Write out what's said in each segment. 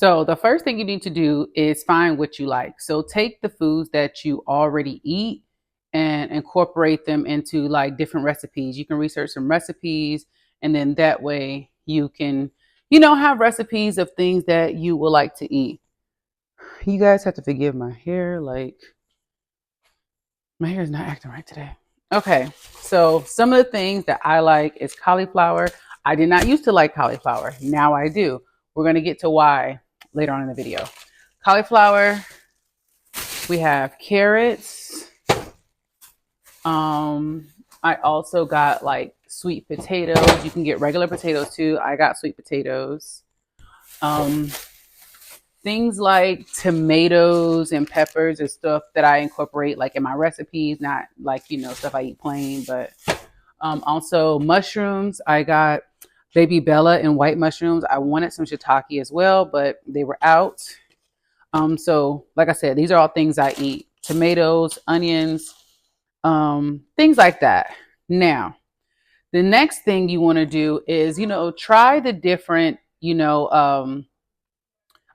So the first thing you need to do is find what you like. So take the foods that you already eat and incorporate them into like different recipes. You can research some recipes and then that way you can, have recipes of things that you would like to eat. You guys have to forgive my hair. Like my hair is not acting right today. Okay. So some of the things that I like is cauliflower. I did not used to like cauliflower. Now I do. We're going to get to why later on in the video. Cauliflower, we have carrots. I also got like sweet potatoes. You can get regular potatoes too. I got sweet potatoes. Um, Things like tomatoes and peppers is stuff that I incorporate like in my recipes, not like, stuff I eat plain, but also mushrooms. I got baby Bella and white mushrooms. I wanted some shiitake as well, but they were out. So like I said, these are all things I eat. Tomatoes, onions, things like that. Now, the next thing you want to do is, try the different,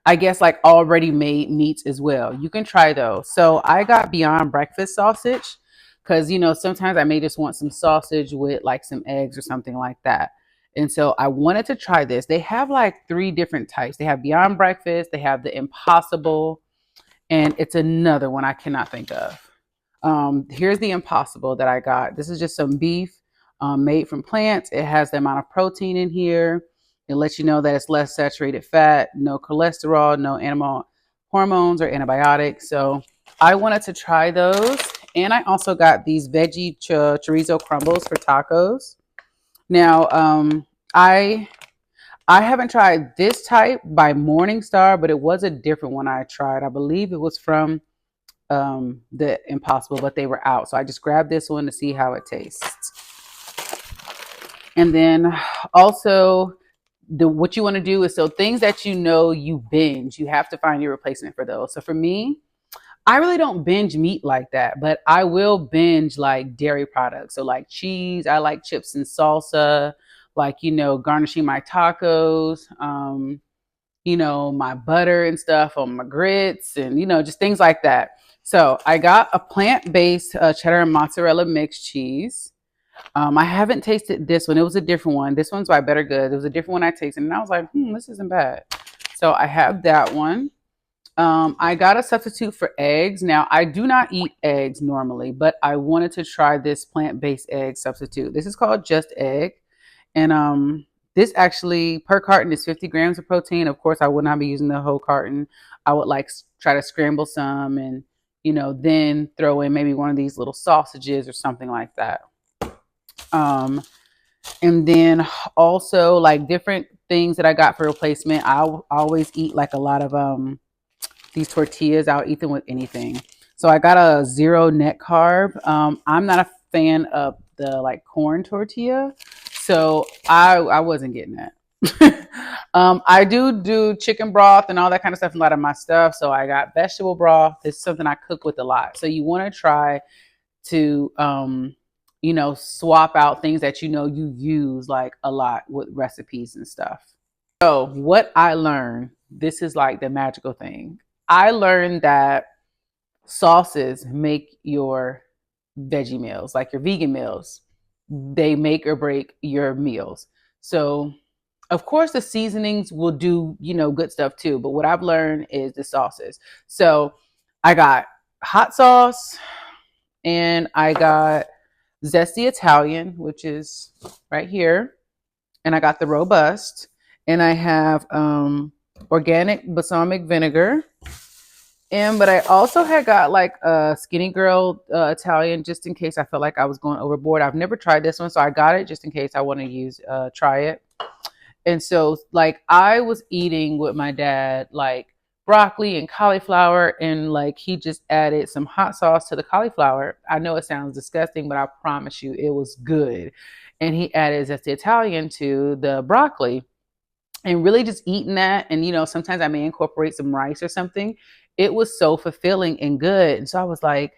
I guess like already made meats as well. You can try those. So I got Beyond Breakfast sausage because, sometimes I may just want some sausage with like some eggs or something like that. And so I wanted to try this. They have like three different types. They have Beyond Breakfast, they have the Impossible, and it's another one I cannot think of. Here's the Impossible that I got. This is just some beef made from plants. It has the amount of protein in here. It lets you know that it's less saturated fat, no cholesterol, no animal hormones or antibiotics. So I wanted to try those. And I also got these veggie chorizo crumbles for tacos. Now, I haven't tried this type by Morningstar, but it was a different one I tried. I believe it was from the Impossible, but they were out. So I just grabbed this one to see how it tastes. And then also what you want to do is, so things that you binge, you have to find your replacement for those. So for me, I really don't binge meat like that, but I will binge like dairy products. So like cheese, I like chips and salsa, like, garnishing my tacos, my butter and stuff on my grits and, just things like that. So I got a plant-based cheddar and mozzarella mixed cheese. I haven't tasted this one. It was a different one. This one's by Better Good. It was a different one I tasted, and I was like, this isn't bad. So I have that one. I got a substitute for eggs. Now, I do not eat eggs normally, but I wanted to try this plant-based egg substitute. This is called Just Egg. And this actually, per carton, is 50 grams of protein. Of course, I would not be using the whole carton. I would like try to scramble some and, then throw in maybe one of these little sausages or something like that. And then also like different things that I got for replacement. I always eat like a lot of these tortillas. I'll eat them with anything. So I got a zero net carb. I'm not a fan of the like corn tortilla, so I wasn't getting that. I do chicken broth and all that kind of stuff in a lot of my stuff. So I got vegetable broth. It's something I cook with a lot. So you want to try to swap out things that you use like a lot with recipes and stuff. So what I learned, this is like the magical thing. I learned that sauces make your veggie meals, like your vegan meals. They make or break your meals. So of course the seasonings will do, good stuff too. But what I've learned is the sauces. So I got hot sauce and I got Zesty Italian, which is right here. And I got the Robust. And I have organic balsamic vinegar. But I also had got like a Skinny Girl Italian just in case I felt like I was going overboard. I've never tried this one, so I got it just in case I want to try it. And so like I was eating with my dad like broccoli and cauliflower, and like he just added some hot sauce to the cauliflower. I know it sounds disgusting, but I promise you it was good. And he added Zesty Italian to the broccoli. And really just eating that, and sometimes I may incorporate some rice or something. It was so fulfilling and good. And so I was like,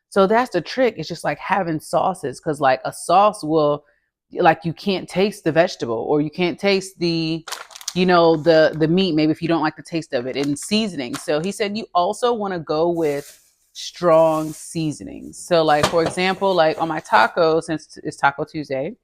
so that's the trick. It's just like having sauces, because like a sauce will, like, you can't taste the vegetable or you can't taste the the meat, maybe if you don't like the taste of it, and seasoning. So he said you also want to go with strong seasonings. So like for example, like on my tacos, since it's Taco Tuesday,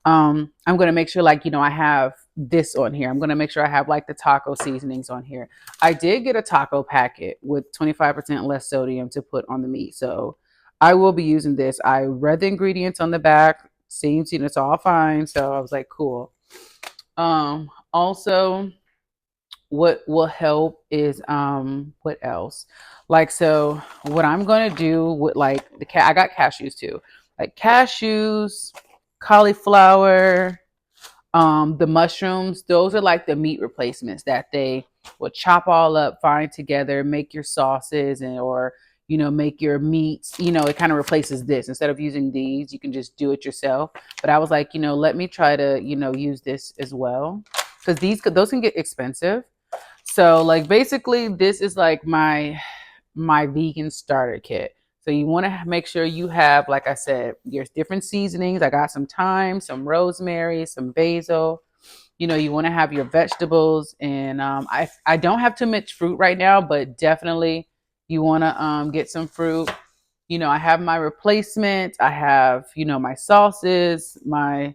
I'm gonna make sure like I have this on here. I'm gonna make sure I have like the taco seasonings on here. I did get a taco packet with 25% less sodium to put on the meat, so I will be using this. I read the ingredients on the back, seems it's all fine, so I was like, cool. Also, what will help is what else? Like so, what I'm gonna do with like I got cashews too, like cashews, cauliflower, the mushrooms. Those are like the meat replacements that they will chop all up, fine together, make your sauces and or make your meats. It kind of replaces this. Instead of using these, you can just do it yourself. But I was like, let me try to use this as well, because those can get expensive. So like basically this is like my vegan starter kit. So you want to make sure you have, like I said, your different seasonings. I got some thyme, some rosemary, some basil. You want to have your vegetables, and I don't have too much fruit right now, but definitely you want to get some fruit. I have my replacement. I have my sauces, my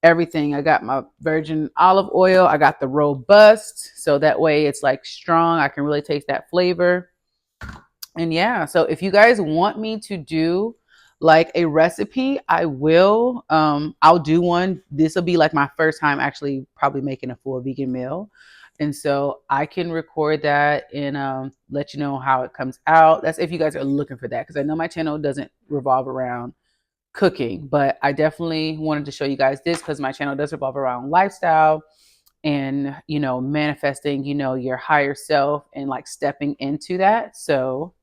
everything. I got my virgin olive oil. I got the robust, so that way it's like strong. I can really taste that flavor. And yeah, so if you guys want me to do like a recipe, I will. I'll do one. This will be like my first time actually probably making a full vegan meal. And so I can record that and let you know how it comes out. That's if you guys are looking for that, because I know my channel doesn't revolve around cooking, but I definitely wanted to show you guys this because my channel does revolve around lifestyle and manifesting your higher self and like stepping into that. So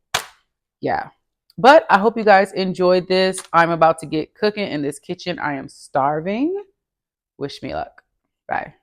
yeah, but I hope you guys enjoyed this. I'm about to get cooking in this kitchen. I am starving. Wish me luck. Bye.